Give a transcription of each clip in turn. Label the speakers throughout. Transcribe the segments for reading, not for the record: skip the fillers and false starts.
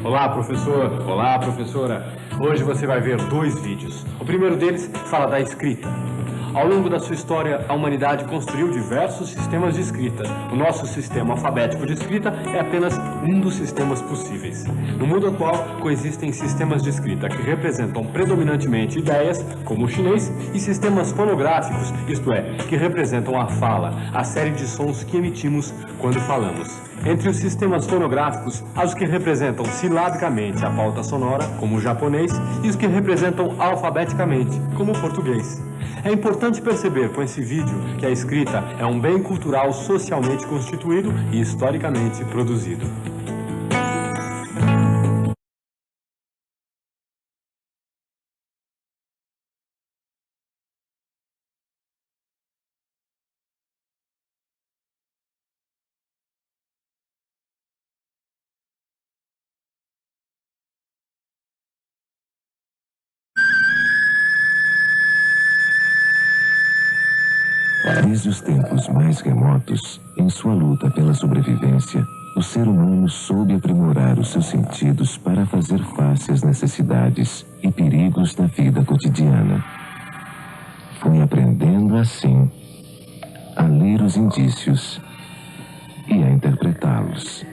Speaker 1: Olá, professor. Olá, professora. Hoje você vai ver 2 vídeos. O primeiro deles fala da escrita. Ao longo da sua história, a humanidade construiu diversos sistemas de escrita. O nosso sistema alfabético de escrita é apenas um dos sistemas possíveis. No mundo atual, coexistem sistemas de escrita que representam predominantemente ideias, como o chinês, e sistemas fonográficos, isto é, que representam a fala, a série de sons que emitimos quando falamos. Entre os sistemas fonográficos, há os que representam silabicamente a pauta sonora, como o japonês, e os que representam alfabeticamente, como o português. É importante perceber com esse vídeo que a escrita é um bem cultural socialmente constituído e historicamente produzido.
Speaker 2: Desde os tempos mais remotos, em sua luta pela sobrevivência, o ser humano soube aprimorar os seus sentidos para fazer face às necessidades e perigos da vida cotidiana. Foi aprendendo assim a ler os indícios e a interpretá-los.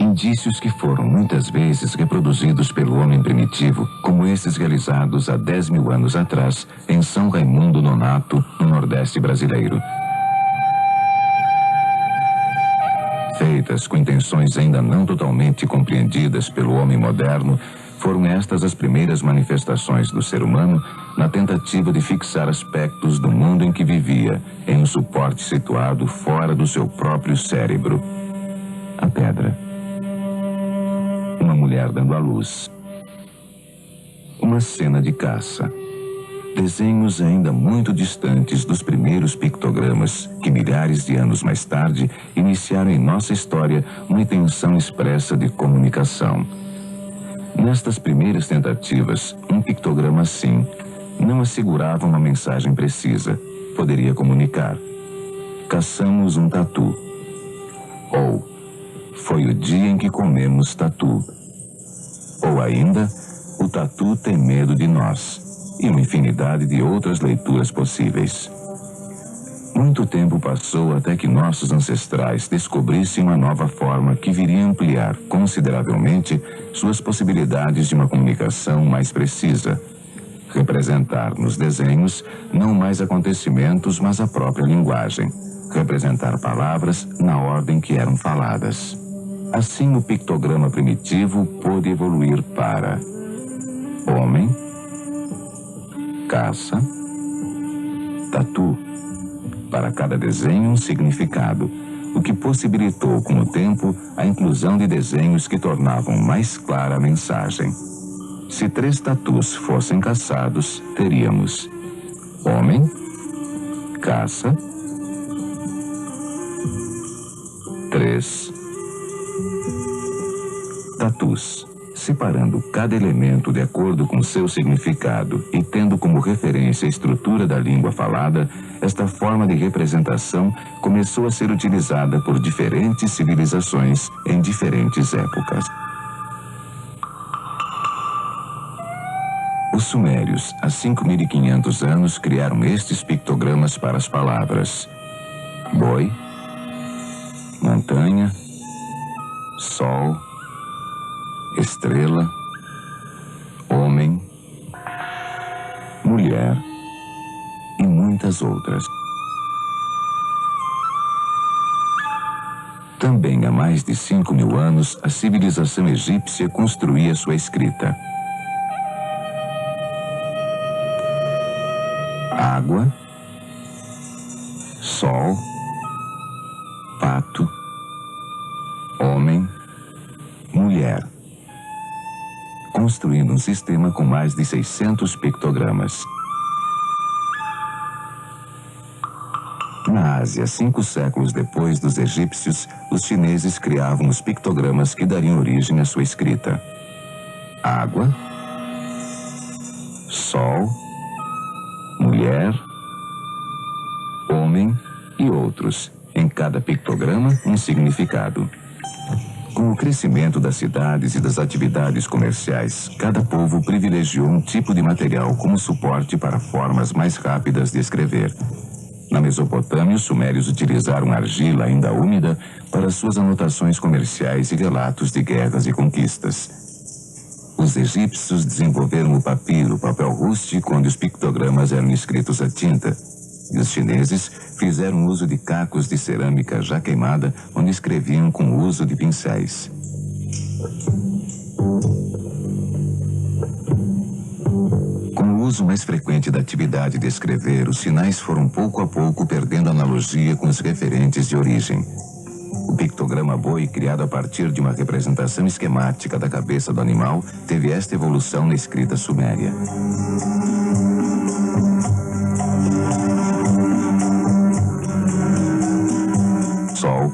Speaker 2: Indícios que foram muitas vezes reproduzidos pelo homem primitivo, como esses realizados há 10.000 anos atrás, em São Raimundo Nonato, no Nordeste brasileiro. Feitas com intenções ainda não totalmente compreendidas pelo homem moderno, foram estas as primeiras manifestações do ser humano na tentativa de fixar aspectos do mundo em que vivia, em um suporte situado fora do seu próprio cérebro. A pedra. Uma mulher dando à luz. Uma cena de caça. Desenhos ainda muito distantes dos primeiros pictogramas que milhares de anos mais tarde iniciaram em nossa história uma intenção expressa de comunicação. Nestas primeiras tentativas, um pictograma assim não assegurava uma mensagem precisa. Poderia comunicar: caçamos um tatu. Ou foi o dia em que comemos tatu. Ou ainda, o tatu tem medo de nós. E uma infinidade de outras leituras possíveis. Muito tempo passou até que nossos ancestrais descobrissem uma nova forma que viria a ampliar consideravelmente suas possibilidades de uma comunicação mais precisa. Representar nos desenhos não mais acontecimentos, mas a própria linguagem. Representar palavras na ordem que eram faladas. Assim, o pictograma primitivo pôde evoluir para homem, caça, tatu. Para cada desenho, um significado, o que possibilitou, com o tempo, a inclusão de desenhos que tornavam mais clara a mensagem. Se 3 tatus fossem caçados, teríamos homem, caça, 3 tatus. Separando cada elemento de acordo com seu significado e tendo como referência a estrutura da língua falada, esta forma de representação começou a ser utilizada por diferentes civilizações em diferentes épocas. Os sumérios, há 5.500 anos, criaram estes pictogramas para as palavras: boi, montanha, sol, estrela, homem, mulher e muitas outras. Também há mais de 5.000 anos, a civilização egípcia construía sua escrita. água, sol, pato, homem, mulher, construindo um sistema com mais de 600 pictogramas. Na Ásia, 5 séculos depois dos egípcios, os chineses criavam os pictogramas que dariam origem à sua escrita. Água, sol, mulher, homem e outros. Em cada pictograma, um significado. Com o crescimento das cidades e das atividades comerciais, cada povo privilegiou um tipo de material como suporte para formas mais rápidas de escrever. Na Mesopotâmia, os sumérios utilizaram argila ainda úmida para suas anotações comerciais e relatos de guerras e conquistas. Os egípcios desenvolveram o papiro, papel rústico, onde os pictogramas eram escritos a tinta. E os chineses fizeram uso de cacos de cerâmica já queimada, onde escreviam com o uso de pincéis. Com o uso mais frequente da atividade de escrever, os sinais foram pouco a pouco perdendo analogia com os referentes de origem. O pictograma boi, criado a partir de uma representação esquemática da cabeça do animal, teve esta evolução na escrita suméria. Sol.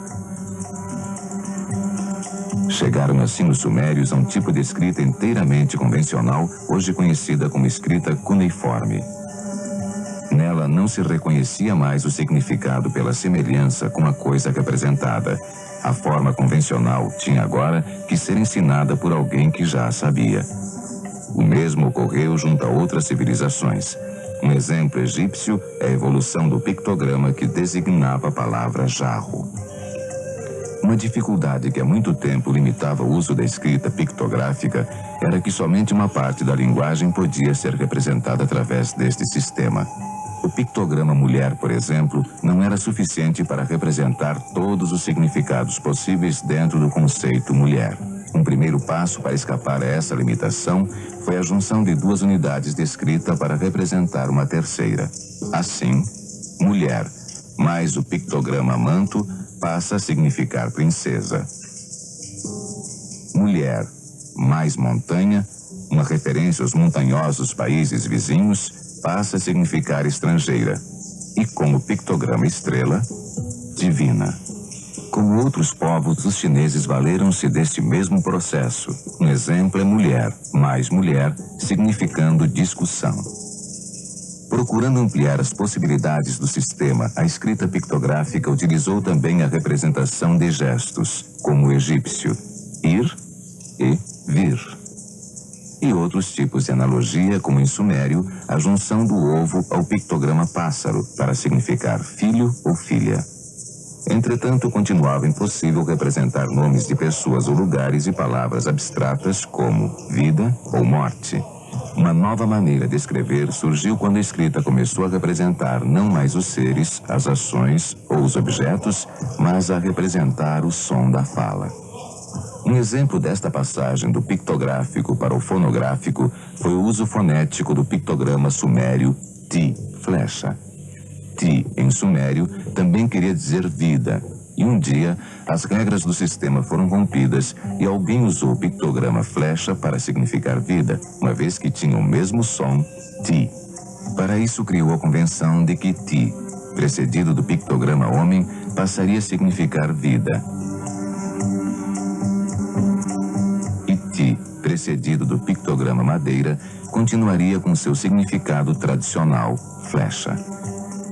Speaker 2: Chegaram assim os sumérios a um tipo de escrita inteiramente convencional, hoje conhecida como escrita cuneiforme. Nela não se reconhecia mais o significado pela semelhança com a coisa representada. A forma convencional tinha agora que ser ensinada por alguém que já a sabia. O mesmo ocorreu junto a outras civilizações. Um exemplo egípcio é a evolução do pictograma que designava a palavra jarro. Uma dificuldade que há muito tempo limitava o uso da escrita pictográfica era que somente uma parte da linguagem podia ser representada através deste sistema. O pictograma mulher, por exemplo, não era suficiente para representar todos os significados possíveis dentro do conceito mulher. Um primeiro passo para escapar a essa limitação foi a junção de 2 unidades de escrita para representar uma terceira. Assim, mulher mais o pictograma manto passa a significar princesa. Mulher mais montanha, uma referência aos montanhosos países vizinhos, passa a significar estrangeira. E como pictograma estrela, divina. Como outros povos, os chineses valeram-se deste mesmo processo. Um exemplo é mulher, mais mulher, significando discussão. Procurando ampliar as possibilidades do sistema, a escrita pictográfica utilizou também a representação de gestos, como o egípcio, ir e vir. E outros tipos de analogia, como em sumério, a junção do ovo ao pictograma pássaro, para significar filho ou filha. Entretanto, continuava impossível representar nomes de pessoas ou lugares e palavras abstratas como vida ou morte. Uma nova maneira de escrever surgiu quando a escrita começou a representar não mais os seres, as ações ou os objetos, mas a representar o som da fala. Um exemplo desta passagem do pictográfico para o fonográfico foi o uso fonético do pictograma sumério Ti, flecha. Ti, em sumério, também queria dizer vida. E um dia, as regras do sistema foram rompidas e alguém usou o pictograma flecha para significar vida, uma vez que tinha o mesmo som, Ti. Para isso, criou a convenção de que Ti, precedido do pictograma homem, passaria a significar vida. E Ti, precedido do pictograma madeira, continuaria com seu significado tradicional, flecha.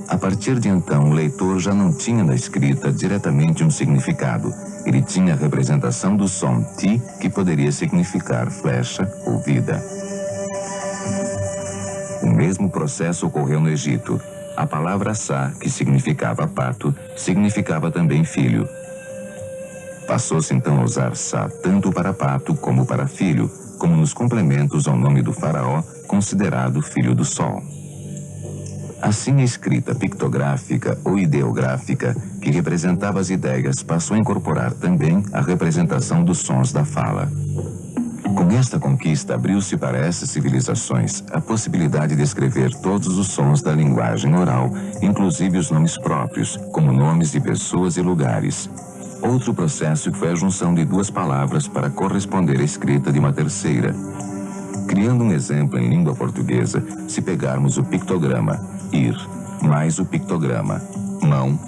Speaker 2: A partir de então, o leitor já não tinha na escrita diretamente um significado. Ele tinha a representação do som Ti, que poderia significar flecha ou vida. O mesmo processo ocorreu no Egito. A palavra Sa, que significava pato, significava também filho. Passou-se então a usar Sa tanto para pato como para filho, como nos complementos ao nome do faraó, considerado filho do sol. Assim, a escrita pictográfica ou ideográfica, que representava as ideias, passou a incorporar também a representação dos sons da fala. Com Nesta conquista, abriu-se para essas civilizações a possibilidade de escrever todos os sons da linguagem oral, inclusive os nomes próprios, como nomes de pessoas e lugares. Outro processo foi a junção de duas palavras para corresponder à escrita de uma terceira. Criando um exemplo em língua portuguesa, se pegarmos o pictograma ir mais o pictograma mão,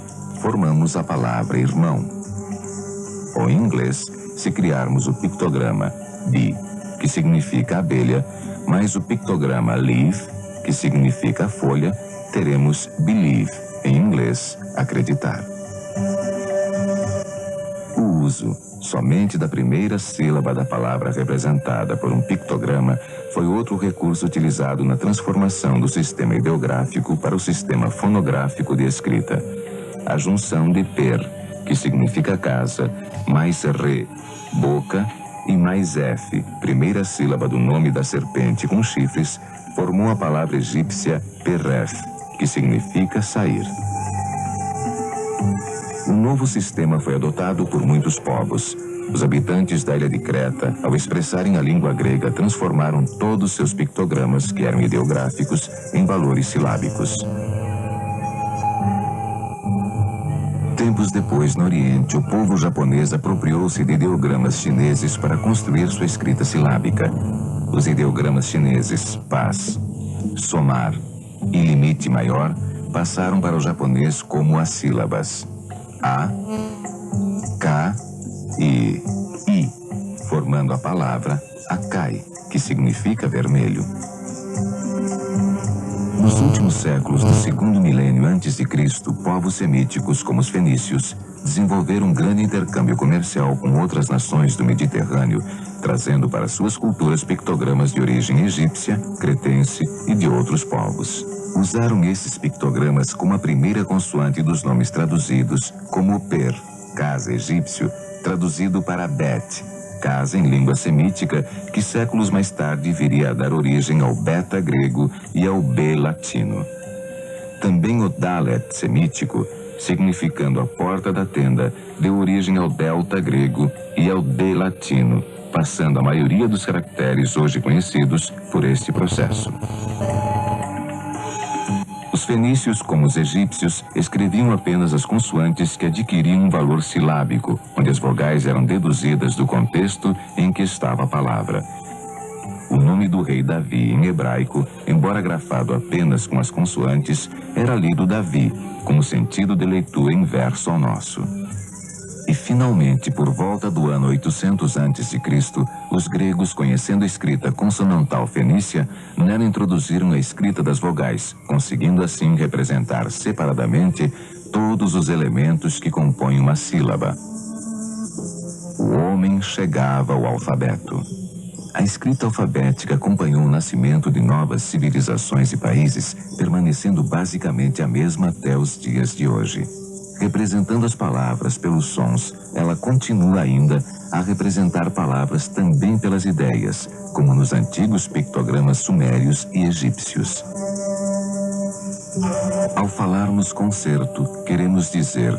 Speaker 2: formamos a palavra irmão. Ou em inglês, se criarmos o pictograma bee, que significa abelha, mais o pictograma leaf, que significa folha, teremos believe, em inglês, acreditar. O uso somente da primeira sílaba da palavra representada por um pictograma foi outro recurso utilizado na transformação do sistema ideográfico para o sistema fonográfico de escrita. A junção de per, que significa casa, mais re, boca, e mais F, primeira sílaba do nome da serpente com chifres, formou a palavra egípcia peref, que significa sair. O novo sistema foi adotado por muitos povos. Os habitantes da ilha de Creta, ao expressarem a língua grega, transformaram todos seus pictogramas, que eram ideográficos, em valores silábicos. Tempos depois, no Oriente, o povo japonês apropriou-se de ideogramas chineses para construir sua escrita silábica. Os ideogramas chineses, paz, somar e limite maior, passaram para o japonês como as sílabas A, K e I, formando a palavra Akai, que significa vermelho. Nos últimos séculos do segundo milênio antes de Cristo, povos semíticos como os fenícios desenvolveram um grande intercâmbio comercial com outras nações do Mediterrâneo, trazendo para suas culturas pictogramas de origem egípcia, cretense e de outros povos. Usaram esses pictogramas como a primeira consoante dos nomes traduzidos, como o per, casa egípcio, traduzido para bet, casa em língua semítica, que séculos mais tarde viria a dar origem ao beta grego e ao b latino. Também o dalet semítico, significando a porta da tenda, deu origem ao delta grego e ao d latino, passando a maioria dos caracteres hoje conhecidos por este processo. Os fenícios, como os egípcios, escreviam apenas as consoantes que adquiriam um valor silábico, onde as vogais eram deduzidas do contexto em que estava a palavra. O nome do rei Davi, em hebraico, embora grafado apenas com as consoantes, era lido Davi, com o sentido de leitura inverso ao nosso. E, finalmente, por volta do ano 800 a.C., os gregos, conhecendo a escrita consonantal fenícia, nela introduziram a escrita das vogais, conseguindo assim representar separadamente todos os elementos que compõem uma sílaba. O homem chegava ao alfabeto. A escrita alfabética acompanhou o nascimento de novas civilizações e países, permanecendo basicamente a mesma até os dias de hoje. Representando as palavras pelos sons, ela continua ainda a representar palavras também pelas ideias, como nos antigos pictogramas sumérios e egípcios. Ao falarmos concerto, queremos dizer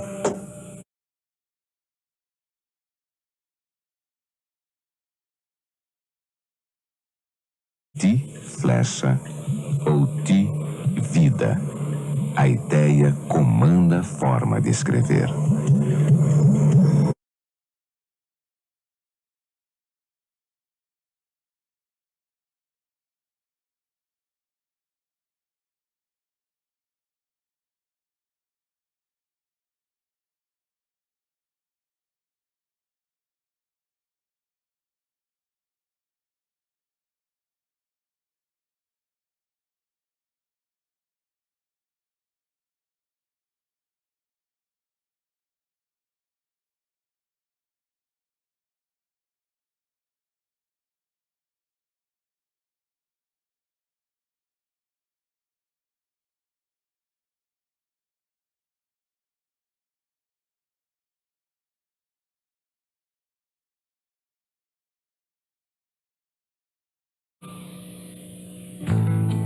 Speaker 2: ti, flecha, ou ti, vida. A ideia comanda a forma de escrever.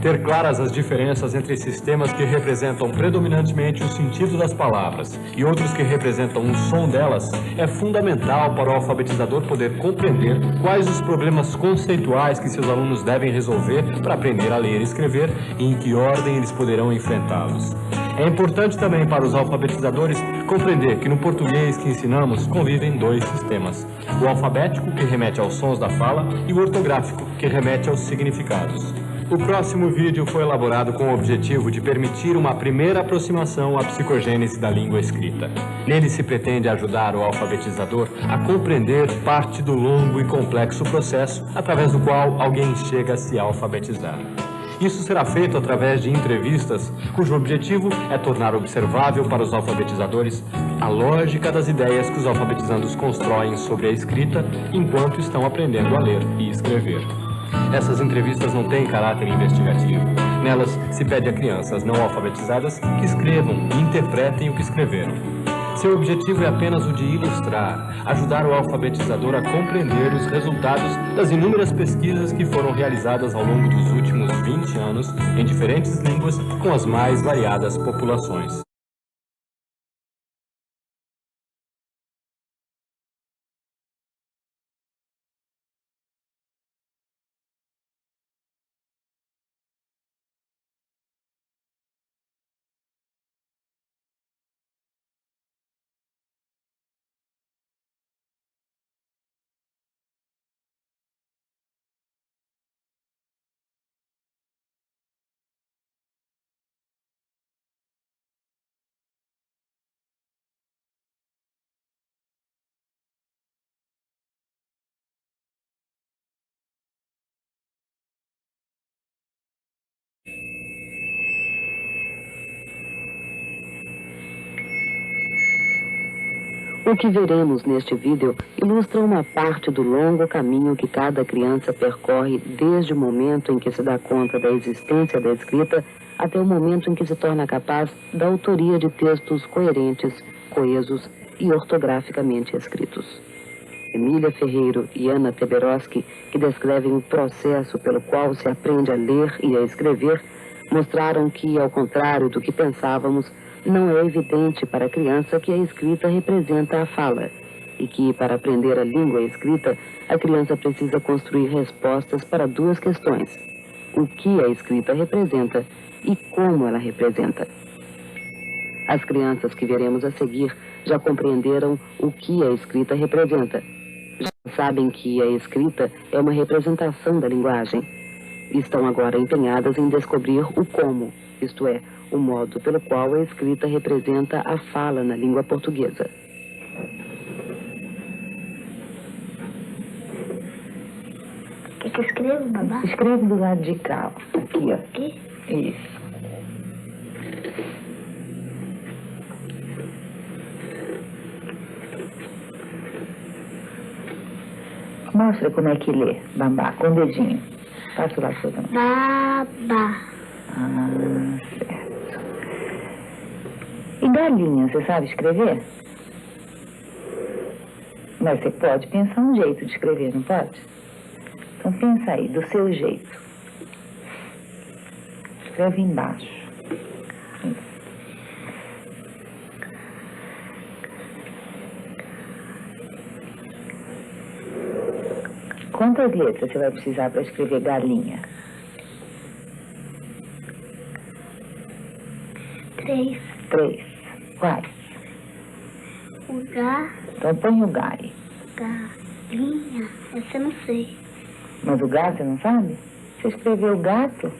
Speaker 1: Ter claras as diferenças entre sistemas que representam predominantemente o sentido das palavras e outros que representam o som delas é fundamental para o alfabetizador poder compreender quais os problemas conceituais que seus alunos devem resolver para aprender a ler e escrever e em que ordem eles poderão enfrentá-los. É importante também para os alfabetizadores compreender que no português que ensinamos convivem dois sistemas: o alfabético, que remete aos sons da fala, e o ortográfico, que remete aos significados. O próximo vídeo foi elaborado com o objetivo de permitir uma primeira aproximação à psicogênese da língua escrita. Nele se pretende ajudar o alfabetizador a compreender parte do longo e complexo processo através do qual alguém chega a se alfabetizar. Isso será feito através de entrevistas, cujo objetivo é tornar observável para os alfabetizadores a lógica das ideias que os alfabetizandos constroem sobre a escrita enquanto estão aprendendo a ler e escrever. Essas entrevistas não têm caráter investigativo. Nelas se pede a crianças não alfabetizadas que escrevam e interpretem o que escreveram. Seu objetivo é apenas o de ilustrar, ajudar o alfabetizador a compreender os resultados das inúmeras pesquisas que foram realizadas ao longo dos últimos 20 anos em diferentes línguas com as mais variadas populações.
Speaker 3: O que veremos neste vídeo ilustra uma parte do longo caminho que cada criança percorre desde o momento em que se dá conta da existência da escrita até o momento em que se torna capaz da autoria de textos coerentes, coesos e ortograficamente escritos. Emília Ferreiro e Ana Teberoski, que descrevem o processo pelo qual se aprende a ler e a escrever, mostraram que, ao contrário do que pensávamos, não é evidente para a criança que a escrita representa a fala e que, para aprender a língua escrita, a criança precisa construir respostas para duas questões: o que a escrita representa e como ela representa. As crianças que veremos a seguir já compreenderam o que a escrita representa. Já sabem que a escrita é uma representação da linguagem. Estão agora empenhadas em descobrir o como, isto é, o modo pelo qual a escrita representa a fala na língua portuguesa.
Speaker 4: O que eu escrevo, babá?
Speaker 3: Escreve do lado de cá, aqui, ó.
Speaker 4: Aqui?
Speaker 3: Isso. Mostra como é que lê, Bambá, com o dedinho. Passa lá para o
Speaker 4: Babá.
Speaker 3: Ah, certo. E galinha, você sabe escrever? Mas você pode pensar um jeito de escrever, não pode? Então pensa aí, do seu jeito. Escreve embaixo. Isso. Quantas letras você vai precisar para escrever galinha?
Speaker 4: 3.
Speaker 3: 3. Quais?
Speaker 4: O Gá,
Speaker 3: Então põe o Gá aí.
Speaker 4: galinha, essa eu não sei.
Speaker 3: Mas o gato você não sabe? Você escreveu gato?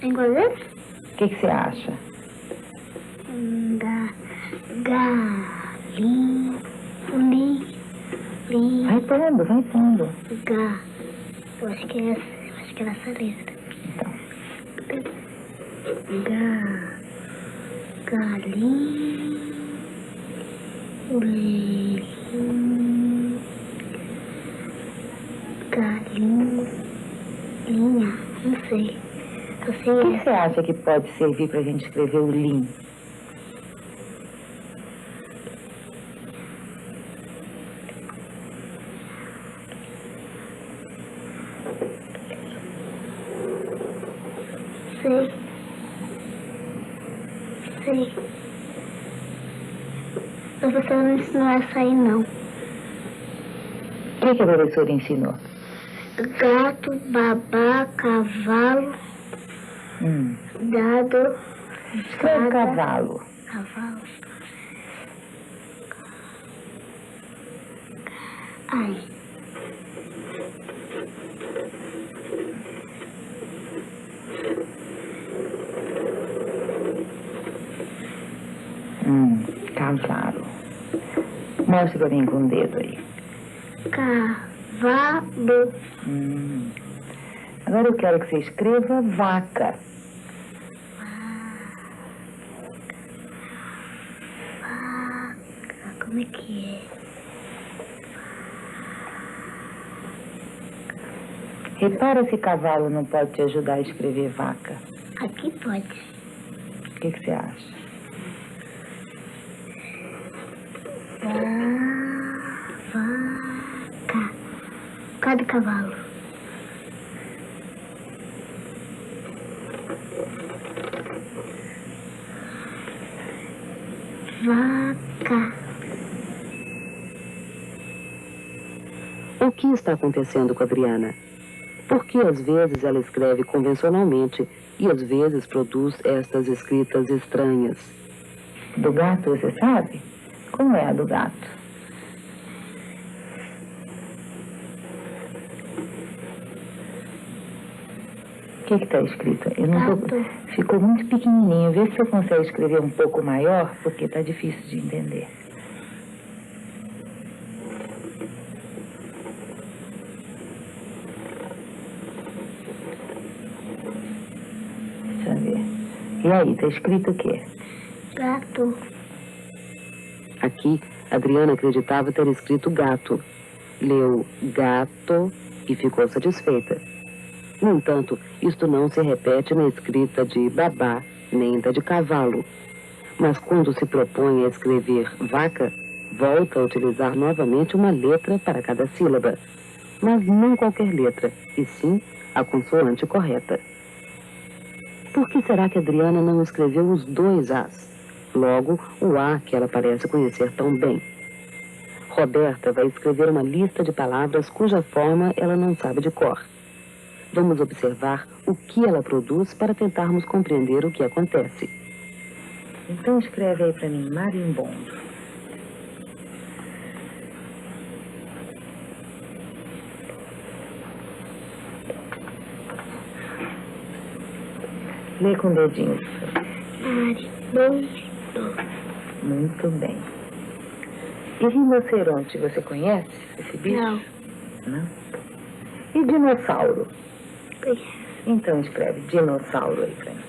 Speaker 4: Tem goleiro?
Speaker 3: O que você acha?
Speaker 4: Galinha,
Speaker 3: Vai pondo, vai pondo.
Speaker 4: Gá. Eu acho que é essa letra.
Speaker 3: Então,
Speaker 4: Galinha, galinha, não sei. Eu
Speaker 3: o que
Speaker 4: sei.
Speaker 3: você acha que pode servir pra gente escrever o lim?
Speaker 4: Sei. Sei. A professora não ensinou essa aí, não.
Speaker 5: O que a professora ensinou?
Speaker 4: Gato, babá, cavalo, dado,
Speaker 5: Escreve cavalo.
Speaker 4: cavalo. Ai.
Speaker 5: Cavalo. Mostra pra mim com o dedo aí.
Speaker 4: Cavalo.
Speaker 5: Agora eu quero que você escreva vaca.
Speaker 4: Como é que é?
Speaker 5: Repara se cavalo não pode te ajudar a escrever vaca.
Speaker 4: Aqui pode.
Speaker 5: O que você acha?
Speaker 4: Vaca. Cadê cavalo? Vaca.
Speaker 3: O que está acontecendo com a Adriana? Por que às vezes ela escreve convencionalmente e às vezes produz estas escritas estranhas?
Speaker 5: Do gato, você sabe? Como é a do gato? O que está escrito? Eu não tô...
Speaker 4: Gato.
Speaker 5: Ficou muito pequenininho. Vê se você consegue escrever um pouco maior, porque está difícil de entender. Deixa eu ver. E aí, está escrito o quê?
Speaker 4: Gato.
Speaker 3: Aqui, Adriana acreditava ter escrito gato. Leu gato e ficou satisfeita. No entanto, isto não se repete na escrita de babá, nem da de cavalo. Mas quando se propõe a escrever vaca, volta a utilizar novamente uma letra para cada sílaba. Mas não qualquer letra, e sim a consoante correta. Por que será que Adriana não escreveu os dois As? Logo, o A que ela parece conhecer tão bem. Roberta vai escrever uma lista de palavras cuja forma ela não sabe de cor. Vamos observar o que ela produz para tentarmos compreender o que acontece.
Speaker 5: Então escreve aí para mim, marimbondo. Lê com o dedinho.
Speaker 4: Marimbondo.
Speaker 5: Muito bem. E rinoceronte, você conhece esse bicho?
Speaker 4: Não.
Speaker 5: Não? E dinossauro?
Speaker 4: Conheço.
Speaker 5: Então escreve dinossauro aí pra mim.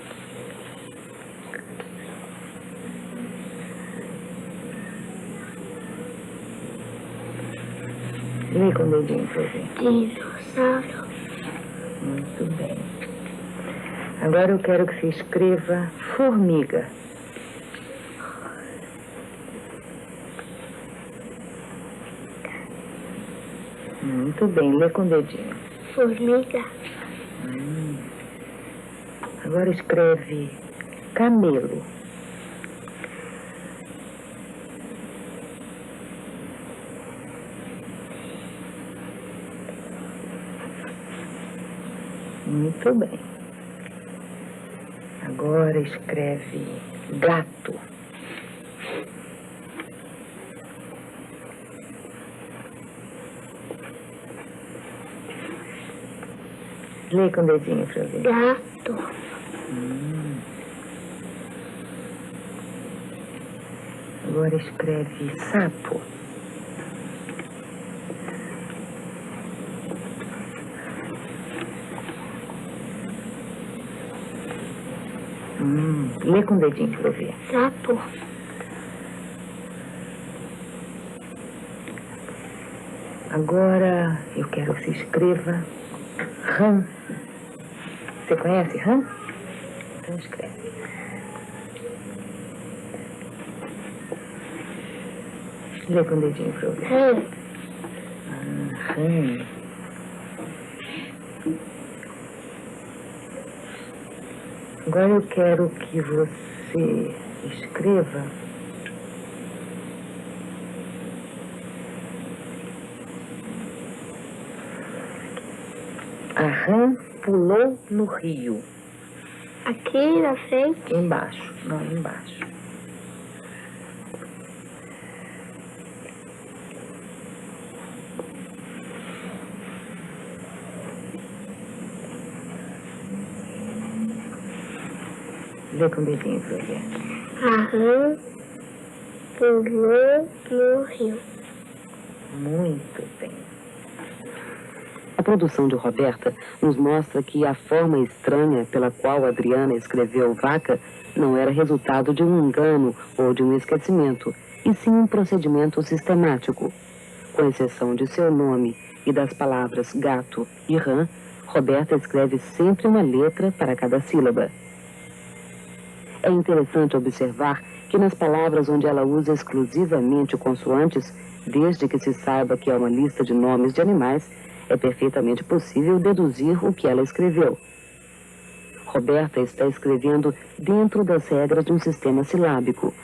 Speaker 5: Lê com o dedinho pra eu ver.
Speaker 4: Dinossauro.
Speaker 5: Muito bem. Agora eu quero que você escreva formiga. Muito bem, lê com o dedinho.
Speaker 4: Formiga.
Speaker 5: Agora escreve camelo. Muito bem. Agora escreve gato. Lê com o dedinho pra eu ver.
Speaker 4: Gato.
Speaker 5: Agora escreve sapo. Lê com o dedinho pra eu ver.
Speaker 4: Sapo.
Speaker 5: Agora eu quero que você escreva rã. Você conhece rã? Então escreve. Lê com o dedinho pra eu ver.
Speaker 4: Rã.
Speaker 5: Rã. Agora eu quero que você escreva a rã pulou no rio.
Speaker 4: Aqui na frente.
Speaker 5: Embaixo, não, embaixo. Lê com o dedinho pra ver.
Speaker 4: A rã pulou no rio.
Speaker 5: Muito bem.
Speaker 3: A produção de Roberta nos mostra que a forma estranha pela qual Adriana escreveu vaca não era resultado de um engano ou de um esquecimento, e sim um procedimento sistemático. Com exceção de seu nome e das palavras gato e rã, Roberta escreve sempre uma letra para cada sílaba. É interessante observar que nas palavras onde ela usa exclusivamente consoantes, desde que se saiba que é uma lista de nomes de animais, é perfeitamente possível deduzir o que ela escreveu. Roberta está escrevendo dentro das regras de um sistema silábico.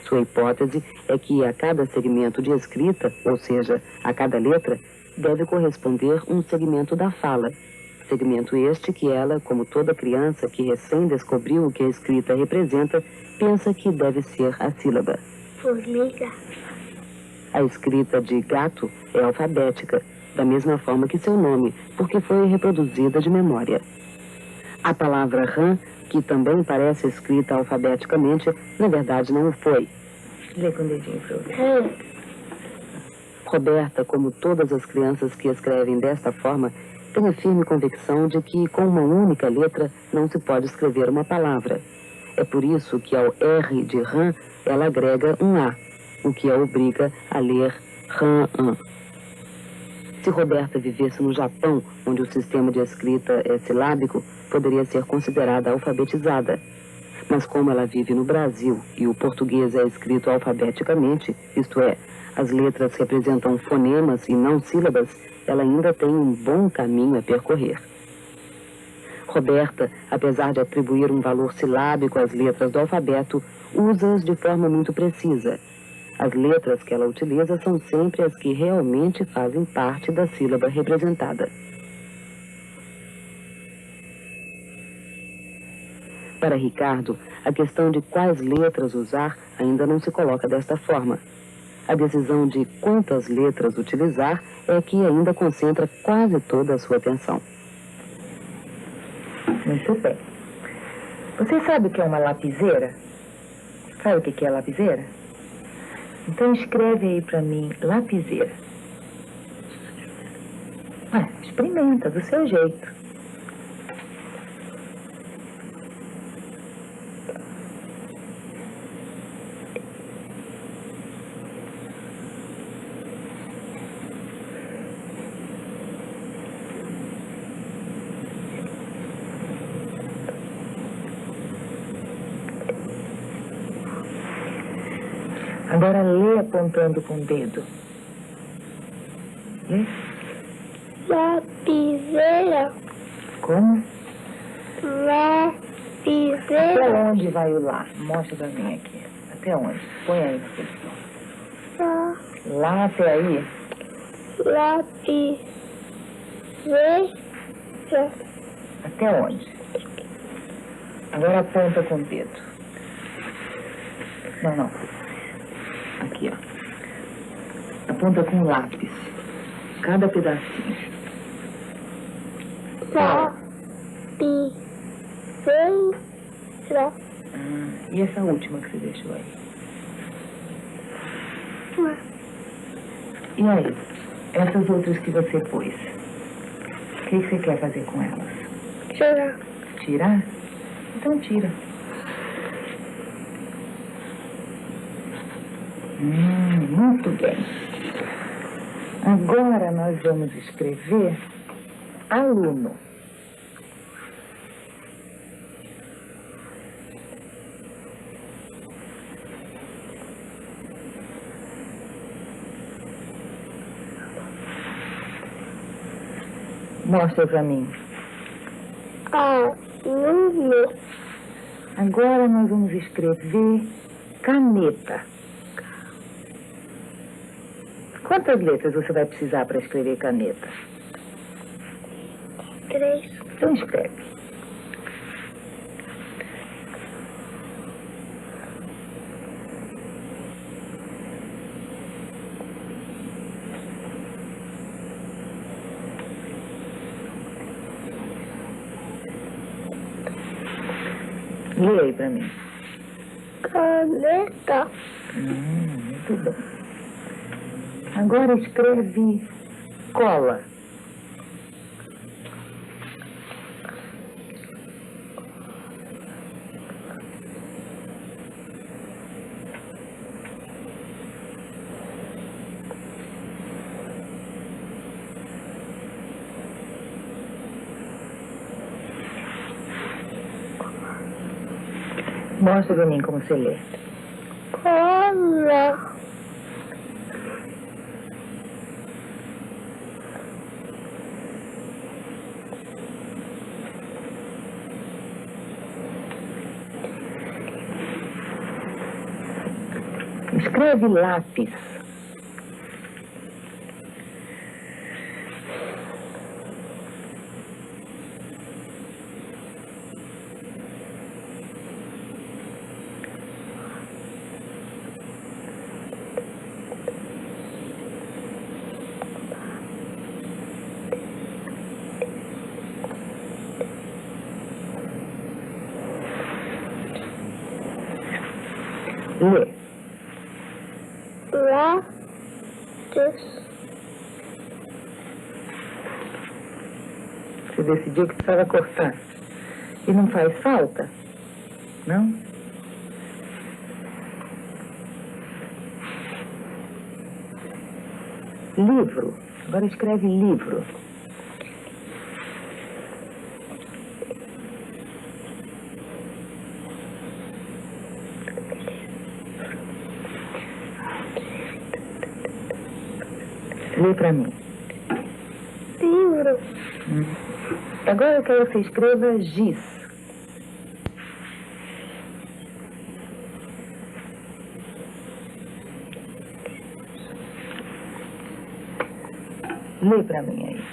Speaker 3: Sua hipótese é que a cada segmento de escrita, ou seja, a cada letra, deve corresponder um segmento da fala. Segmento este que ela, como toda criança que recém descobriu o que a escrita representa, pensa que deve ser a sílaba.
Speaker 4: Formiga.
Speaker 3: A escrita de gato é alfabética, da mesma forma que seu nome, porque foi reproduzida de memória. A palavra rã, que também parece escrita alfabeticamente, na verdade não o foi.
Speaker 5: Lê com o dedinho pra ver.
Speaker 4: Rã.
Speaker 3: Roberta, como todas as crianças que escrevem desta forma, tem a firme convicção de que com uma única letra não se pode escrever uma palavra. É por isso que ao R de rã ela agrega um A, o que a obriga a ler rã-an. Se Roberta vivesse no Japão, onde o sistema de escrita é silábico, poderia ser considerada alfabetizada. Mas como ela vive no Brasil e o português é escrito alfabeticamente, isto é, as letras representam fonemas e não sílabas, ela ainda tem um bom caminho a percorrer. Roberta, apesar de atribuir um valor silábico às letras do alfabeto, usa-as de forma muito precisa. As letras que ela utiliza são sempre as que realmente fazem parte da sílaba representada. Para Ricardo, a questão de quais letras usar ainda não se coloca desta forma. A decisão de quantas letras utilizar é que ainda concentra quase toda a sua atenção.
Speaker 5: Muito bem. Você sabe o que é uma lapiseira? Sabe o que é lapiseira? Então escreve aí pra mim, lapiseira. Experimenta do seu jeito. Agora lê apontando com o dedo. Lê.
Speaker 4: Lapiseira.
Speaker 5: Como?
Speaker 4: Lapiseira.
Speaker 5: Até onde vai o lá? Mostra pra mim aqui. Até onde? Põe aí na posição. Lá até aí?
Speaker 4: Lapiseira.
Speaker 5: Até onde? Agora aponta com o dedo. Não. Aqui, ó. Aponta com o lápis. Cada pedacinho.
Speaker 4: Lapiseira.
Speaker 5: E essa última que você deixou aí? E aí? Essas outras que você pôs? O que você quer fazer com elas?
Speaker 4: Tirar.
Speaker 5: Tirar? Então tira. Muito bem. Agora nós vamos escrever aluno. Mostra pra mim.
Speaker 4: Aluno.
Speaker 5: Agora nós vamos escrever caneta. Quantas letras você vai precisar para escrever caneta?
Speaker 4: 3.
Speaker 5: Então escreve. Lê aí pra mim.
Speaker 4: Caneta.
Speaker 5: Muito bem. Agora escreve cola. Mostra pra mim como você lê.
Speaker 4: Cola.
Speaker 5: Escreve lápis. Lê.
Speaker 4: Lápis.
Speaker 5: Você decidiu que precisava cortar. E não faz falta? Não? Livro. Agora escreve livro. Lê pra mim.
Speaker 4: Livro.
Speaker 5: Agora eu quero que você escreva giz. Lê pra mim aí.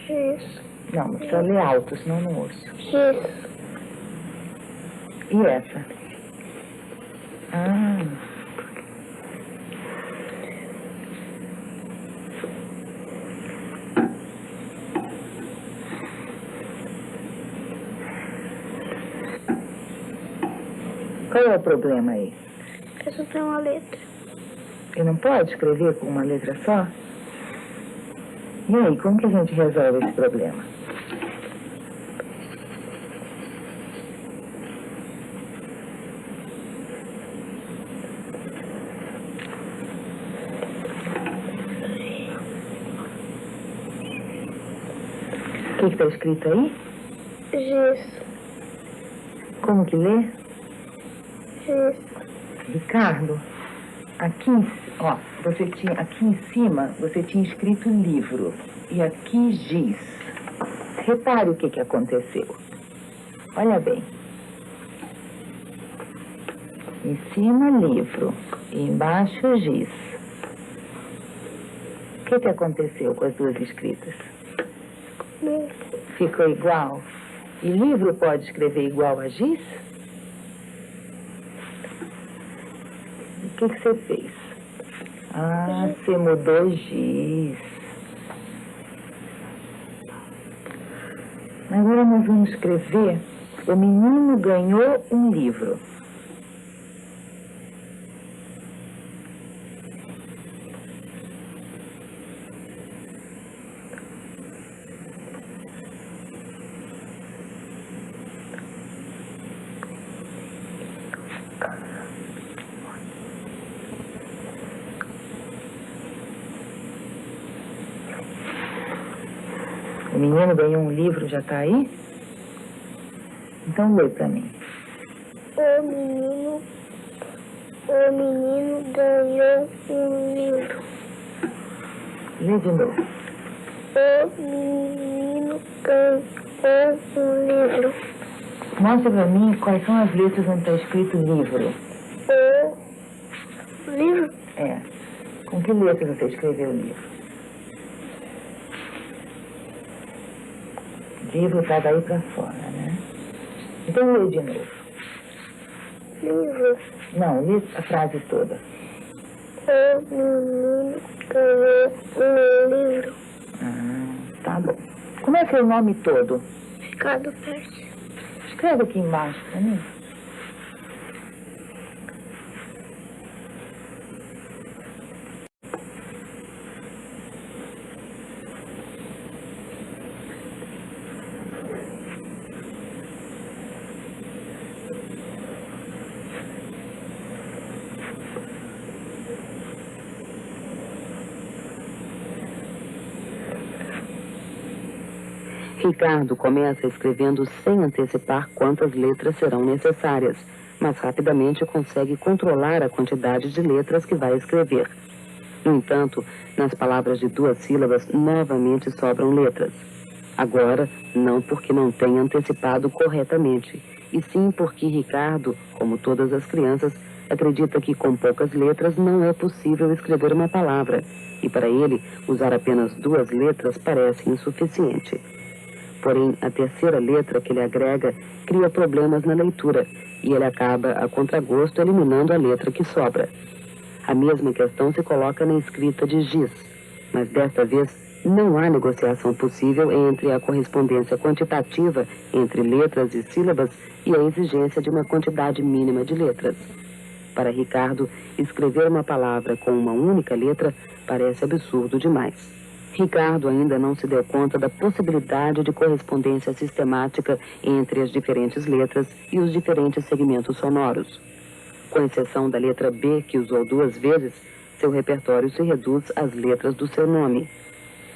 Speaker 4: Giz.
Speaker 5: Não precisa ler alto, senão não ouço.
Speaker 4: Giz.
Speaker 5: E essa? Ah. Qual é o problema aí?
Speaker 4: Eu só tenho uma letra.
Speaker 5: E não pode escrever com uma letra só? E aí, como que a gente resolve esse problema? O que está escrito aí?
Speaker 4: Giz.
Speaker 5: Como que lê?
Speaker 4: Giz.
Speaker 5: Ricardo, aqui, ó, você tinha, aqui em cima você tinha escrito livro e aqui giz. Repare o que aconteceu. Olha bem. Em cima livro e embaixo giz. O que aconteceu com as duas escritas? Ficou igual? E livro pode escrever igual a giz? O que você fez? Ah, você mudou giz. Agora nós vamos escrever: o menino ganhou um livro. O menino ganhou um livro, já está aí? Então lê para mim.
Speaker 4: O menino ganhou um livro.
Speaker 5: Lê de novo.
Speaker 4: O menino ganhou um livro.
Speaker 5: Mostra pra mim quais são as letras onde está escrito livro.
Speaker 4: O livro?
Speaker 5: É. Com que letras você escreveu o livro? Livro tá daí pra fora, né? Então lê de novo.
Speaker 4: Livro.
Speaker 5: Não, lê a frase toda.
Speaker 4: O menino ganhou o meu livro.
Speaker 5: Tá bom. Como é seu nome todo?
Speaker 4: Ricardo Pérez.
Speaker 5: Escreve aqui embaixo pra mim.
Speaker 3: Ricardo começa escrevendo sem antecipar quantas letras serão necessárias, mas rapidamente consegue controlar a quantidade de letras que vai escrever. No entanto, nas palavras de 2 sílabas, novamente sobram letras. Agora, não porque não tenha antecipado corretamente, e sim porque Ricardo, como todas as crianças, acredita que com poucas letras não é possível escrever uma palavra, e para ele, usar apenas 2 letras parece insuficiente. Porém, a terceira letra que ele agrega cria problemas na leitura e ele acaba, a contragosto, eliminando a letra que sobra. A mesma questão se coloca na escrita de giz, mas desta vez não há negociação possível entre a correspondência quantitativa entre letras e sílabas e a exigência de uma quantidade mínima de letras. Para Ricardo, escrever uma palavra com uma única letra parece absurdo demais. Ricardo ainda não se deu conta da possibilidade de correspondência sistemática entre as diferentes letras e os diferentes segmentos sonoros. Com exceção da letra B, que usou 2 vezes, seu repertório se reduz às letras do seu nome.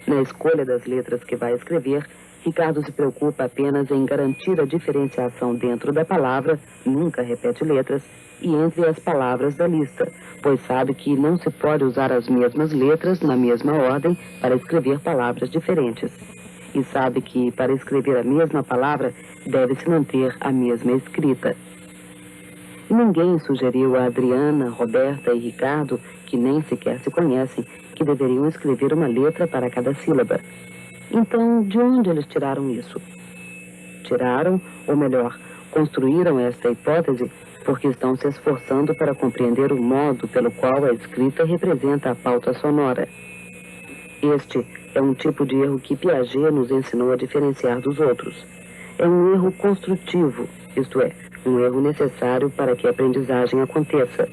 Speaker 3: Na escolha das letras que vai escrever, Ricardo se preocupa apenas em garantir a diferenciação dentro da palavra, nunca repete letras, e entre as palavras da lista, pois sabe que não se pode usar as mesmas letras na mesma ordem para escrever palavras diferentes. E sabe que, para escrever a mesma palavra, deve-se manter a mesma escrita. Ninguém sugeriu a Adriana, Roberta e Ricardo, que nem sequer se conhecem, que deveriam escrever uma letra para cada sílaba. Então, de onde eles tiraram isso? Tiraram, ou melhor, construíram esta hipótese porque estão se esforçando para compreender o modo pelo qual a escrita representa a pauta sonora. Este é um tipo de erro que Piaget nos ensinou a diferenciar dos outros. É um erro construtivo, isto é, um erro necessário para que a aprendizagem aconteça.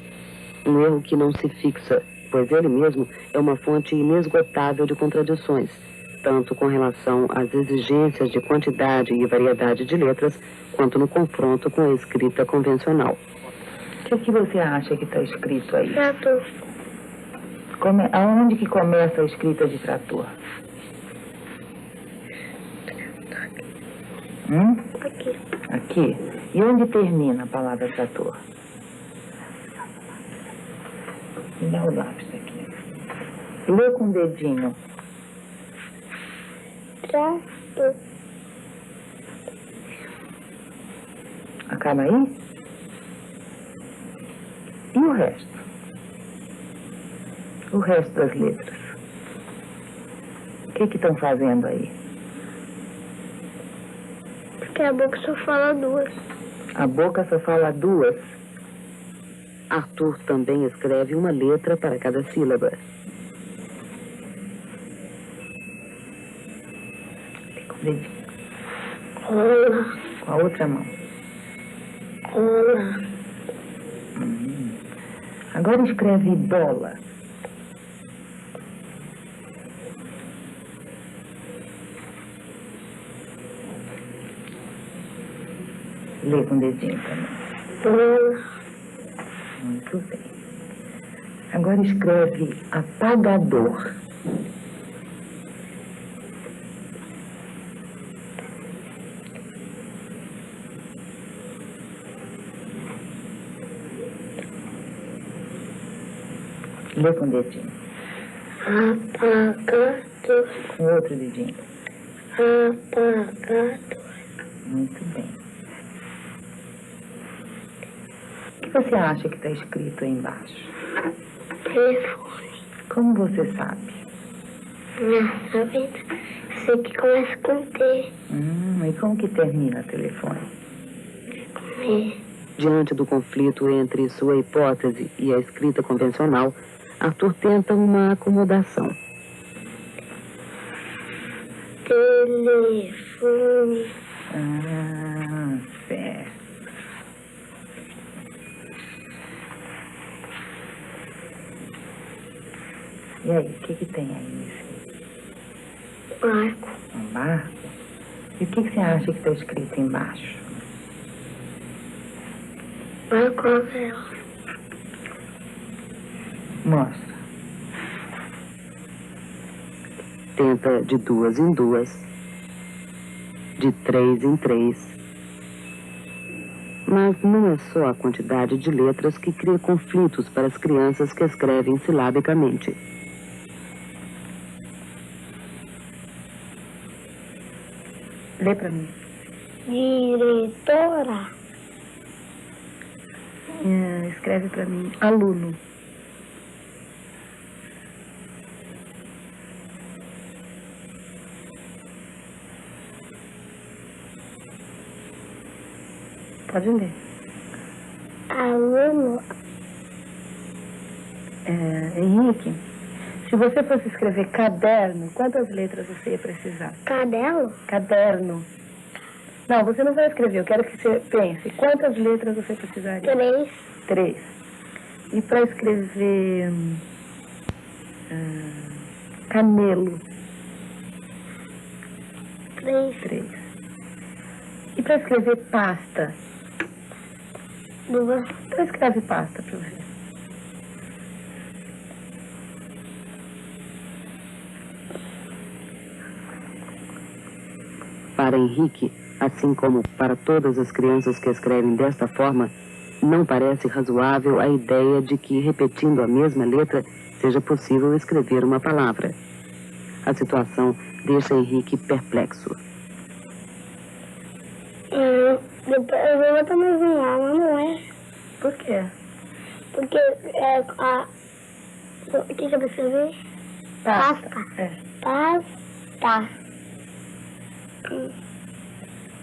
Speaker 3: Um erro que não se fixa, pois ele mesmo é uma fonte inesgotável de contradições, tanto com relação às exigências de quantidade e variedade de letras, quanto no confronto com a escrita convencional.
Speaker 5: O que você acha que está escrito aí?
Speaker 4: Trator.
Speaker 5: Aonde que começa a escrita de trator?
Speaker 4: Aqui.
Speaker 5: Aqui. E onde termina a palavra trator? Me dá o lápis aqui. Lê com o dedinho.
Speaker 4: Trator.
Speaker 5: Acaba aí? E o resto? O resto das letras? O que estão fazendo aí?
Speaker 4: Porque a boca só fala 2.
Speaker 5: A boca só fala 2.
Speaker 3: Arthur também escreve uma letra para cada sílaba.
Speaker 5: Com o dedinho.
Speaker 4: Cola.
Speaker 5: Com a outra mão.
Speaker 4: Cola.
Speaker 5: Agora escreve bola. Lê com o dedinho também.
Speaker 4: Bola.
Speaker 5: Muito bem. Agora escreve apagador. Lê com o dedinho.
Speaker 4: Apagador.
Speaker 5: Com outro dedinho.
Speaker 4: Apagador.
Speaker 5: Muito bem. que você acha que está escrito aí embaixo?
Speaker 4: Telefone.
Speaker 5: Como você sabe?
Speaker 4: Não, sabendo. Sei que começa com T.
Speaker 5: E como que termina o telefone?
Speaker 3: Diante do conflito entre sua hipótese e a escrita convencional, Arthur tenta uma acomodação.
Speaker 4: Telefone.
Speaker 5: Certo. E aí, o que tem aí nesse
Speaker 4: Barco.
Speaker 5: um barco? E o que você acha que está escrito embaixo?
Speaker 4: Barco à vela.
Speaker 5: Mostra.
Speaker 3: Tenta de 2 em 2, de 3 em 3. Mas não é só a quantidade de letras que cria conflitos para as crianças que escrevem silabicamente.
Speaker 5: Lê pra mim.
Speaker 4: Diretora.
Speaker 5: Escreve pra mim. Aluno. Pode ler.
Speaker 4: Aluno.
Speaker 5: Henrique, se você fosse escrever caderno, quantas letras você ia precisar?
Speaker 4: Cadelo.
Speaker 5: Caderno. Não, você não vai escrever. Eu quero que você pense. Quantas letras você precisaria?
Speaker 4: 3.
Speaker 5: 3. E para escrever camelo?
Speaker 4: 3.
Speaker 5: 3. E para escrever pasta?
Speaker 4: 2.
Speaker 5: Então escreve pasta para eu ver.
Speaker 3: Para Henrique, assim como para todas as crianças que escrevem desta forma, não parece razoável a ideia de que, repetindo a mesma letra, seja possível escrever uma palavra. A situação deixa Henrique perplexo.
Speaker 4: Depois eu vou botar mais um A, mas não é.
Speaker 5: Por quê?
Speaker 4: Porque o que eu vou escrever?
Speaker 5: Pasta.
Speaker 4: Pasta. Pasta.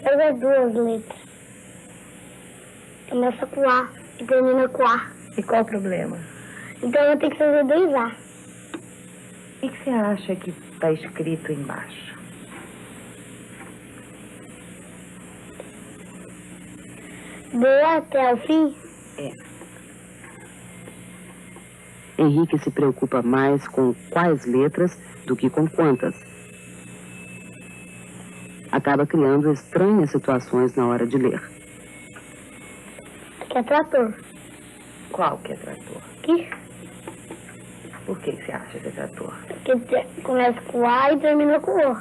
Speaker 4: Eu vejo 2 letras. Começa com A e termina com A.
Speaker 5: E qual o problema?
Speaker 4: Então eu tenho que fazer 2 A.
Speaker 5: O que você acha que está escrito embaixo?
Speaker 4: D até o fim?
Speaker 3: Henrique se preocupa mais com quais letras do que com quantas. Acaba criando estranhas situações na hora de ler.
Speaker 4: Que é trator.
Speaker 5: Qual que é trator?
Speaker 4: Aqui.
Speaker 5: Por que você acha que é trator?
Speaker 4: Que começa com A e termina com O.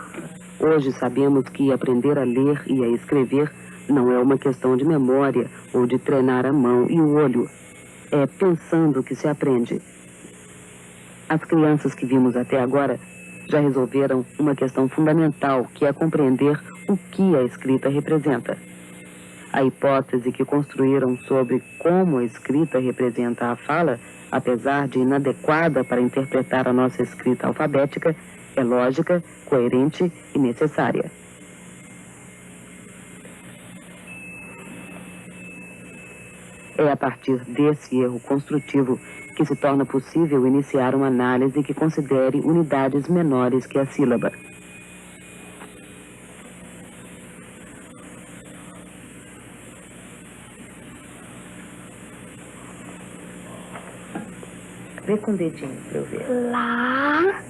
Speaker 3: Hoje sabemos que aprender a ler e a escrever não é uma questão de memória ou de treinar a mão e o olho. É pensando que se aprende. As crianças que vimos até agora já resolveram uma questão fundamental, que é compreender o que a escrita representa. A hipótese que construíram sobre como a escrita representa a fala, apesar de inadequada para interpretar a nossa escrita alfabética, é lógica, coerente e necessária. É a partir desse erro construtivo que se torna possível iniciar uma análise que considere unidades menores que a sílaba.
Speaker 5: Vê com o dedinho para eu ver.
Speaker 4: Lá.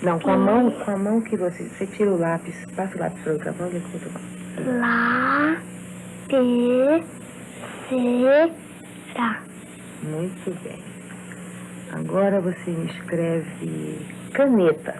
Speaker 5: Não, com a mão que você tira o lápis, passa o lápis para outra mão e com outra mão.
Speaker 4: Lá. T. C. Ra.
Speaker 5: Muito bem. Agora você me escreve caneta.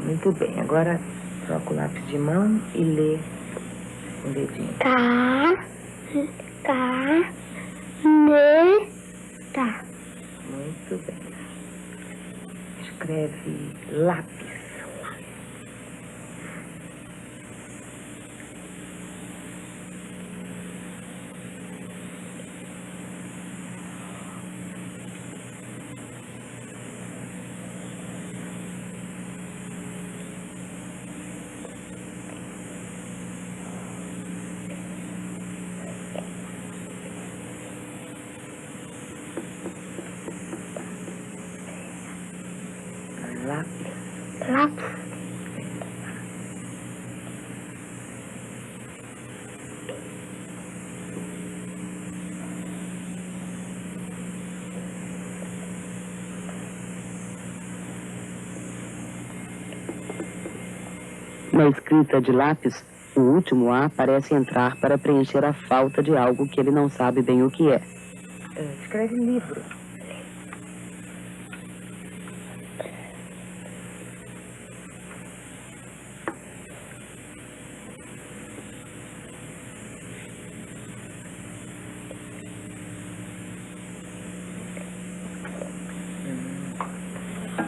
Speaker 5: Muito bem, agora Troca o lápis de mão e lê com o dedinho.
Speaker 4: Caneta.
Speaker 5: Muito bem. Escreve lápis.
Speaker 4: Lápis.
Speaker 3: Na escrita de lápis, o último A parece entrar para preencher a falta de algo que ele não sabe bem o que é.
Speaker 5: Escreve livro.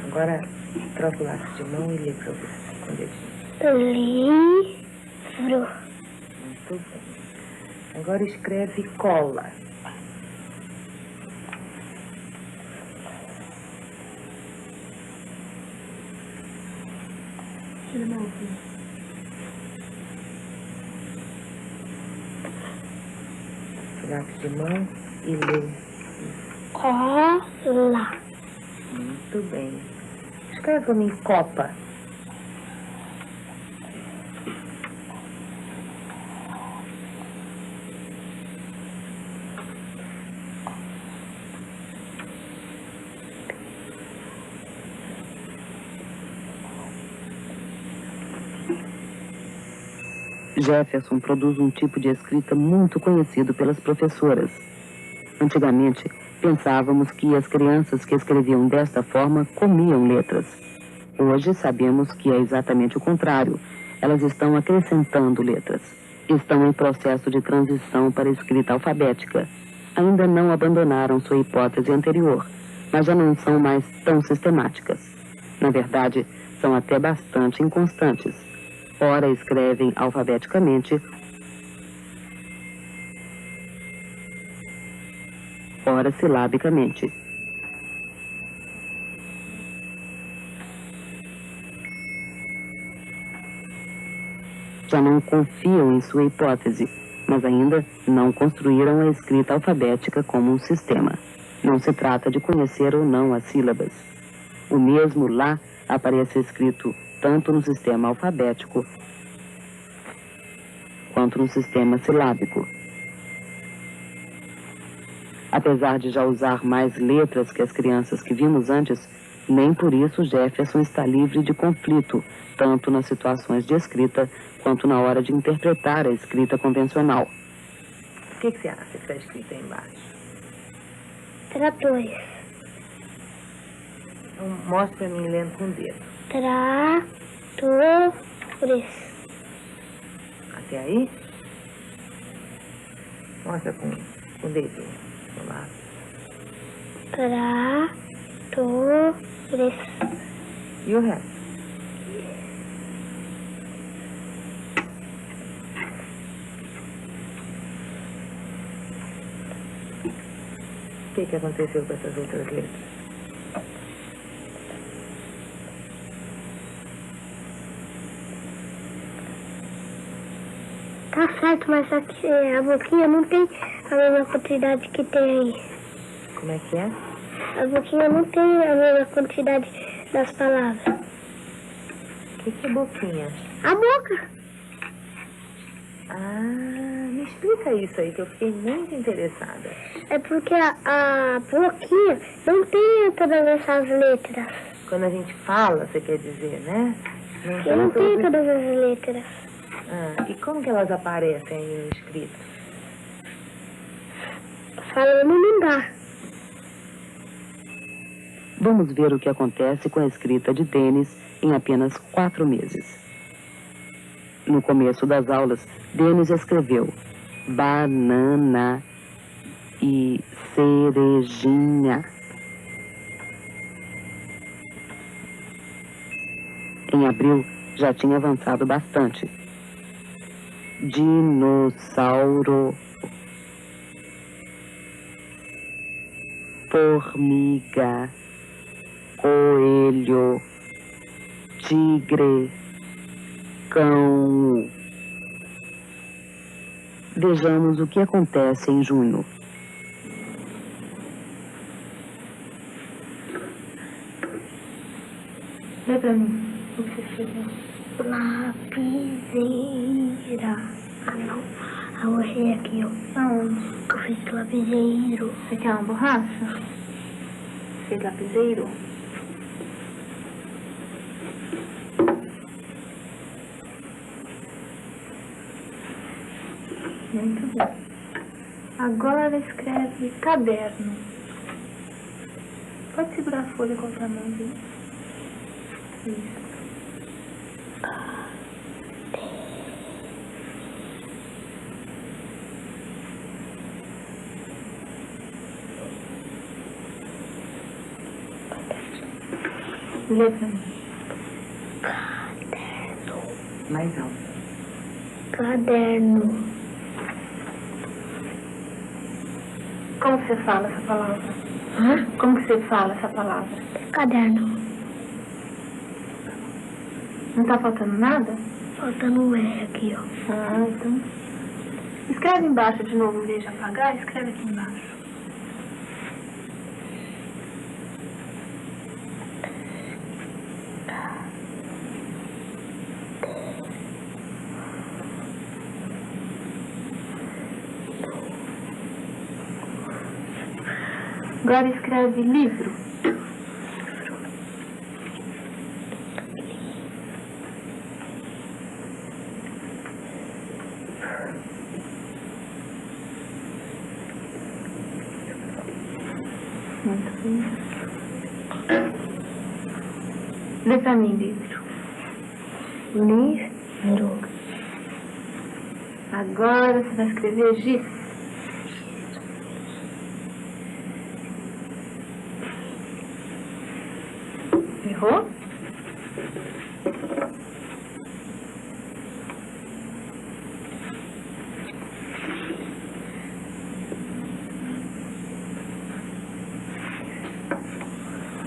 Speaker 5: Agora, troca o lápis de mão e lê para você com o dedinho.
Speaker 4: Livro.
Speaker 5: Muito bem. Agora escreve cola. Lápis de mão e lê.
Speaker 4: Cola.
Speaker 5: Muito bem. Escreve para mim copa.
Speaker 3: Jefferson produz um tipo de escrita muito conhecido pelas professoras. Antigamente, pensávamos que as crianças que escreviam desta forma comiam letras. Hoje sabemos que é exatamente o contrário. Elas estão acrescentando letras. Estão em processo de transição para a escrita alfabética. Ainda não abandonaram sua hipótese anterior, mas já não são mais tão sistemáticas. Na verdade, são até bastante inconstantes. Ora escrevem alfabeticamente, ora silabicamente. Já não confiam em sua hipótese, mas ainda não construíram a escrita alfabética como um sistema. Não se trata de conhecer ou não as sílabas. O mesmo lá aparece escrito tanto no sistema alfabético quanto no sistema silábico. Apesar de já usar mais letras que as crianças que vimos antes, nem por isso Jefferson está livre de conflito, tanto nas situações de escrita quanto na hora de interpretar a escrita convencional.
Speaker 5: O que você acha que está escrito aí embaixo?
Speaker 4: Tratores.
Speaker 5: Então, mostra para mim lendo com o dedo.
Speaker 4: Tratores.
Speaker 5: Até aí? Mostra com o dedinho. Vamos lá.
Speaker 4: Tratores.
Speaker 5: E o resto? O que aconteceu com essas outras letras?
Speaker 4: Tá certo, mas aqui a boquinha não tem a mesma quantidade que tem aí.
Speaker 5: Como é que é?
Speaker 4: A boquinha não tem a mesma quantidade das palavras.
Speaker 5: O que é boquinha?
Speaker 4: A boca.
Speaker 5: Ah, me explica isso aí, que eu fiquei muito interessada.
Speaker 4: É porque a boquinha não tem todas essas letras.
Speaker 5: Quando a gente fala, você quer dizer, né?
Speaker 4: Não tem todas as letras.
Speaker 5: Ah, e como que elas aparecem aí no escrito?
Speaker 4: Falando não dá.
Speaker 3: Vamos ver o que acontece com a escrita de Denis em apenas 4 meses. No começo das aulas, Denis escreveu banana e cerejinha. Em abril, já tinha avançado bastante. Dinossauro, formiga, coelho, tigre, cão. Vejamos o que acontece em junho.
Speaker 4: Lê pra mim o que você escreveu. Lapiseira. Ah, não. Eu errei aqui, ó. Aonde? Eu fiz lapiseiro.
Speaker 6: Você quer uma borracha? Fez lapiseiro? Muito bem. Agora escreve caderno. Pode segurar a folha com a outra mão, viu? Isso. Lê pra mim.
Speaker 4: Caderno.
Speaker 5: Mais alto.
Speaker 4: Caderno.
Speaker 6: Como que você fala essa palavra?
Speaker 4: Hã?
Speaker 6: Como que você fala essa palavra?
Speaker 4: Caderno.
Speaker 6: Não tá faltando nada?
Speaker 4: Faltando um R aqui, ó.
Speaker 6: Ah, então. Escreve embaixo de novo, em vez de apagar, escreve aqui embaixo. Agora escreve livro. Muito bem. Lê pra mim, livro.
Speaker 4: Livro.
Speaker 6: Agora você vai escrever giz. Errou?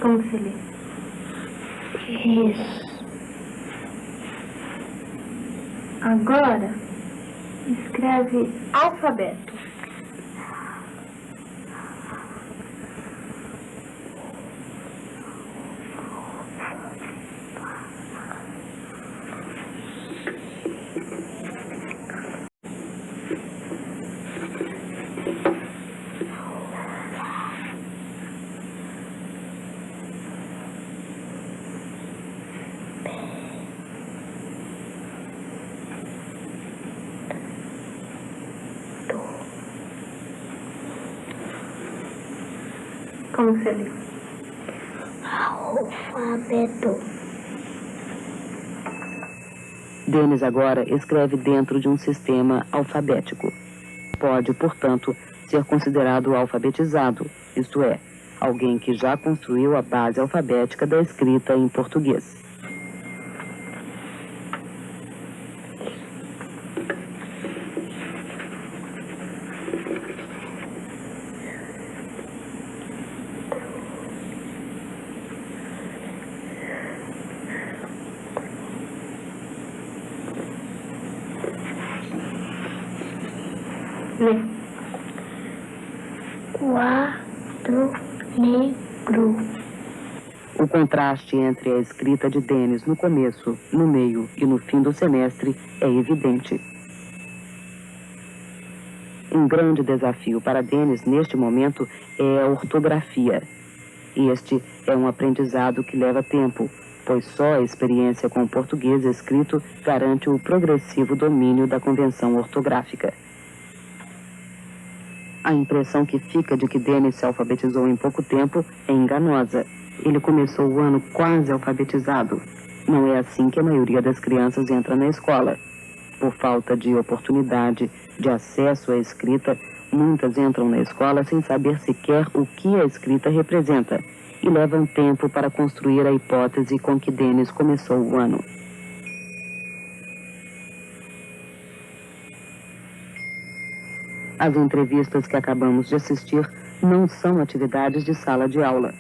Speaker 6: Como que você lê?
Speaker 4: Isso.
Speaker 6: Agora, escreve alfabeto. Como que você lê?
Speaker 4: Alfabeto.
Speaker 3: Denis agora escreve dentro de um sistema alfabético. Pode, portanto, ser considerado alfabetizado, isto é, alguém que já construiu a base alfabética da escrita em português.
Speaker 6: Lê.
Speaker 4: Quadro negro.
Speaker 3: O contraste entre a escrita de Denis no começo, no meio e no fim do semestre é evidente. Um grande desafio para Denis neste momento é a ortografia. Este é um aprendizado que leva tempo, pois só a experiência com o português escrito garante o progressivo domínio da convenção ortográfica. A impressão que fica de que Denis se alfabetizou em pouco tempo é enganosa. Ele começou o ano quase alfabetizado. Não é assim que a maioria das crianças entra na escola. Por falta de oportunidade, de acesso à escrita, muitas entram na escola sem saber sequer o que a escrita representa e levam tempo para construir a hipótese com que Denis começou o ano. As entrevistas que acabamos de assistir não são atividades de sala de aula.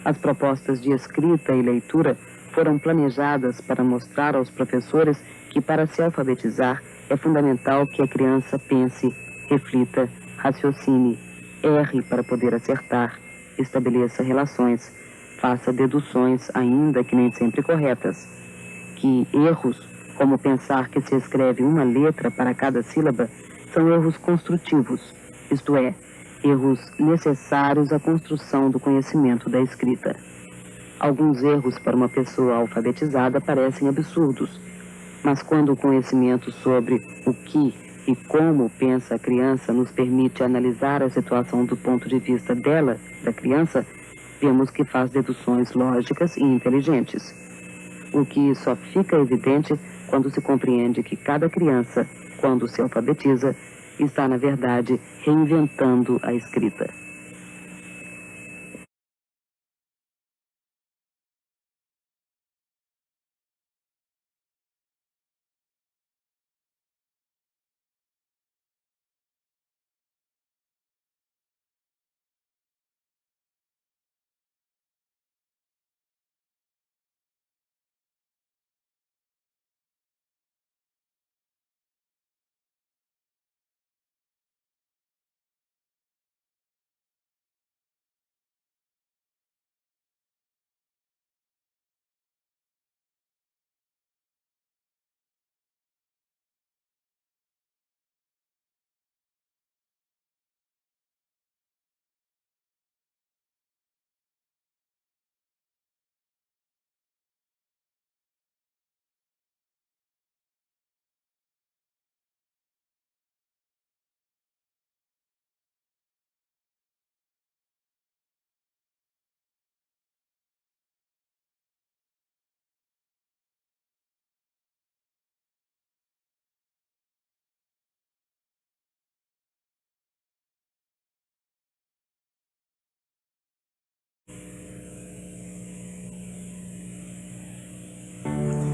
Speaker 3: As propostas de escrita e leitura foram planejadas para mostrar aos professores que, para se alfabetizar, é fundamental que a criança pense, reflita, raciocine, erre para poder acertar, estabeleça relações, faça deduções, ainda que nem sempre corretas, que erros, como pensar que se escreve uma letra para cada sílaba, são erros construtivos, isto é, erros necessários à construção do conhecimento da escrita. Alguns erros para uma pessoa alfabetizada parecem absurdos, mas quando o conhecimento sobre o que e como pensa a criança nos permite analisar a situação do ponto de vista dela, da criança, vemos que faz deduções lógicas e inteligentes. O que só fica evidente quando se compreende que cada criança, quando se alfabetiza, está, na verdade, reinventando a escrita.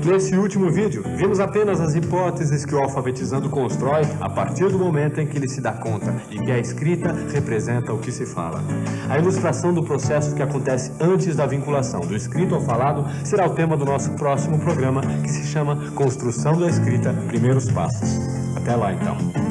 Speaker 1: Nesse último vídeo, vimos apenas as hipóteses que o alfabetizando constrói a partir do momento em que ele se dá conta de que a escrita representa o que se fala. A ilustração do processo que acontece antes da vinculação do escrito ao falado será o tema do nosso próximo programa, que se chama Construção da Escrita, Primeiros Passos. Até lá, então.